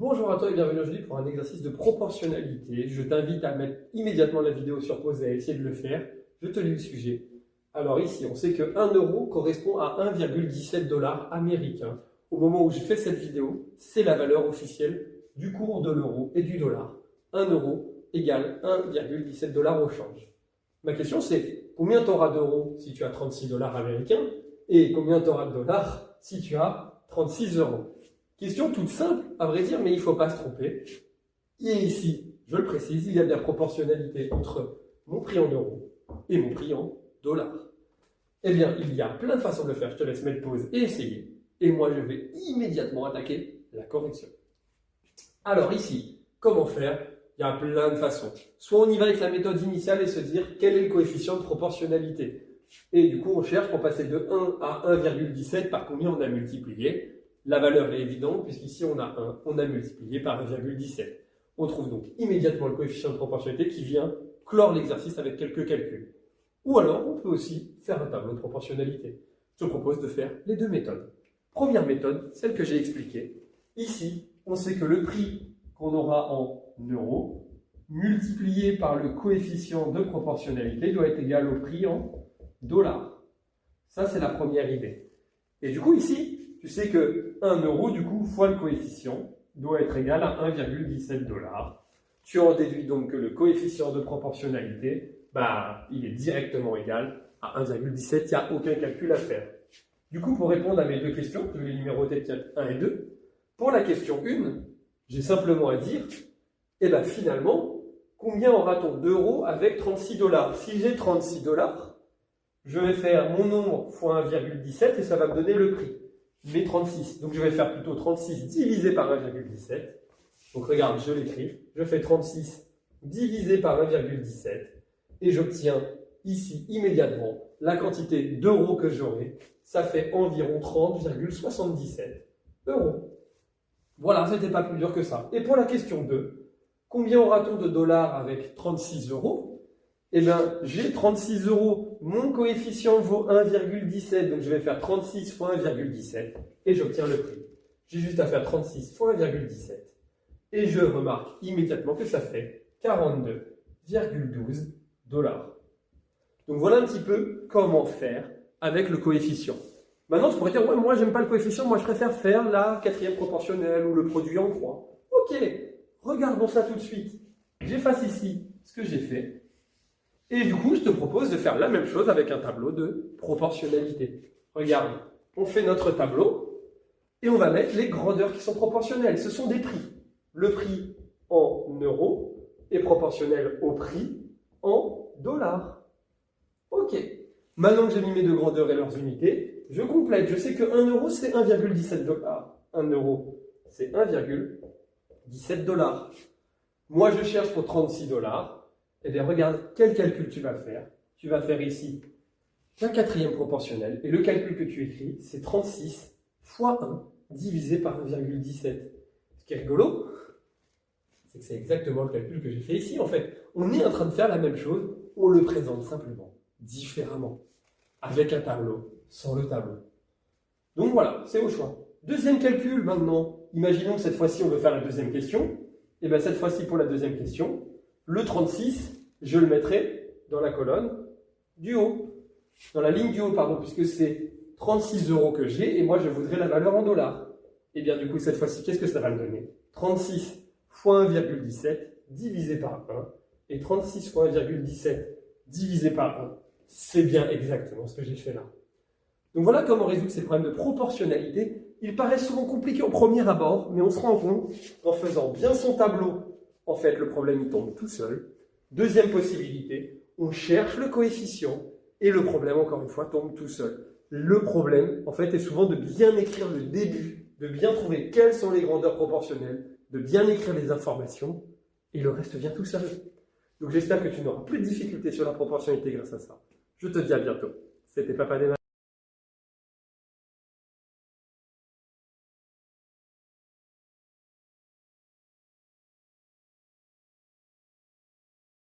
Bonjour à toi et bienvenue aujourd'hui pour un exercice de proportionnalité. Je t'invite à mettre immédiatement la vidéo sur pause et à essayer de le faire. Je te lis le sujet. Alors ici, on sait que 1 euro correspond à 1,17 $ américains. Au moment où je fais cette vidéo, c'est la valeur officielle du cours de l'euro et du dollar. 1 euro égale 1,17 $ au change. Ma question c'est, combien tu auras d'euros si tu as 36 $ américains et combien tu auras de dollars si tu as 36 euros? Question toute simple, à vrai dire, mais il ne faut pas se tromper. Et ici, je le précise, il y a de la proportionnalité entre mon prix en euros et mon prix en dollars. Eh bien, il y a plein de façons de le faire. Je te laisse mettre pause et essayer. Et moi, je vais immédiatement attaquer la correction. Alors ici, comment faire? Il y a plein de façons. Soit on y va avec la méthode initiale et se dire quel est le coefficient de proportionnalité. Et du coup, on cherche pour passer de 1 à 1,17 par combien on a multiplié. La valeur est évidente, puisqu'ici on a 1, on a multiplié par 1,17. On trouve donc immédiatement le coefficient de proportionnalité qui vient clore l'exercice avec quelques calculs. Ou alors, on peut aussi faire un tableau de proportionnalité. Je te propose de faire les deux méthodes. Première méthode, celle que j'ai expliquée. Ici, on sait que le prix qu'on aura en euros, multiplié par le coefficient de proportionnalité, doit être égal au prix en dollars. Ça, c'est la première idée. Et du coup, ici, tu sais que 1 euro, du coup, fois le coefficient, doit être égal à 1,17 $. Tu en déduis donc que le coefficient de proportionnalité, il est directement égal à 1,17. Il n'y a aucun calcul à faire. Du coup, pour répondre à mes deux questions, je vais les numéroter 1 et 2. Pour la question 1, j'ai simplement à dire, finalement, combien aura-t-on d'euros avec 36 $? Si j'ai 36 $, je vais faire mon nombre fois 1,17 et ça va me donner le prix. Mais 36. Donc je vais faire plutôt 36 divisé par 1,17. Donc regarde, je l'écris. Je fais 36 divisé par 1,17 et j'obtiens ici immédiatement la quantité d'euros que j'aurai. Ça fait environ 30,77 €. Voilà, ce n'était pas plus dur que ça. Et pour la question 2, combien aura-t-on de dollars avec 36 €? J'ai 36 €, mon coefficient vaut 1,17, donc je vais faire 36 fois 1,17 et j'obtiens le prix. J'ai juste à faire 36 fois 1,17 et je remarque immédiatement que ça fait 42,12 $. Donc voilà un petit peu comment faire avec le coefficient. Maintenant, tu pourrais dire, ouais, moi j'aime pas le coefficient, moi je préfère faire la quatrième proportionnelle ou le produit en croix. Ok, regardons ça tout de suite. J'efface ici ce que j'ai fait. Et du coup, je te propose de faire la même chose avec un tableau de proportionnalité. Regarde, on fait notre tableau et on va mettre les grandeurs qui sont proportionnelles. Ce sont des prix. Le prix en euros est proportionnel au prix en dollars. Ok. Maintenant que j'ai mis mes deux grandeurs et leurs unités, je complète. Je sais que 1 euro, c'est 1,17 $. 1 euro, c'est 1,17 $. Moi, je cherche pour 36 $. Eh bien, regarde quel calcul tu vas faire. Tu vas faire ici la quatrième proportionnelle. Et le calcul que tu écris, c'est 36 fois 1 divisé par 1,17. Ce qui est rigolo, c'est que c'est exactement le calcul que j'ai fait ici. En fait, on est en train de faire la même chose. On le présente simplement, différemment, avec un tableau, sans le tableau. Donc voilà, c'est au choix. Deuxième calcul maintenant. Imaginons que cette fois-ci, on veut faire la deuxième question. Et bien, cette fois-ci, pour la deuxième question, le 36, je le mettrai dans la colonne du haut. Dans la ligne du haut, pardon, puisque c'est 36 € que j'ai, et moi, je voudrais la valeur en dollars. Et bien, du coup, cette fois-ci, qu'est-ce que ça va me donner? 36 fois 1,17 divisé par 1. Et 36 fois 1,17 divisé par 1, c'est bien exactement ce que j'ai fait là. Donc voilà comment résoudre ces problèmes de proportionnalité. Ils paraissent souvent compliqués au premier abord, mais on se rend compte qu'en faisant bien son tableau, en fait, le problème, il tombe tout seul. Deuxième possibilité, on cherche le coefficient et le problème, encore une fois, tombe tout seul. Le problème, en fait, est souvent de bien écrire le début, de bien trouver quelles sont les grandeurs proportionnelles, de bien écrire les informations et le reste vient tout seul. Donc, j'espère que tu n'auras plus de difficultés sur la proportionnalité grâce à ça. Je te dis à bientôt. C'était Papa Démarre.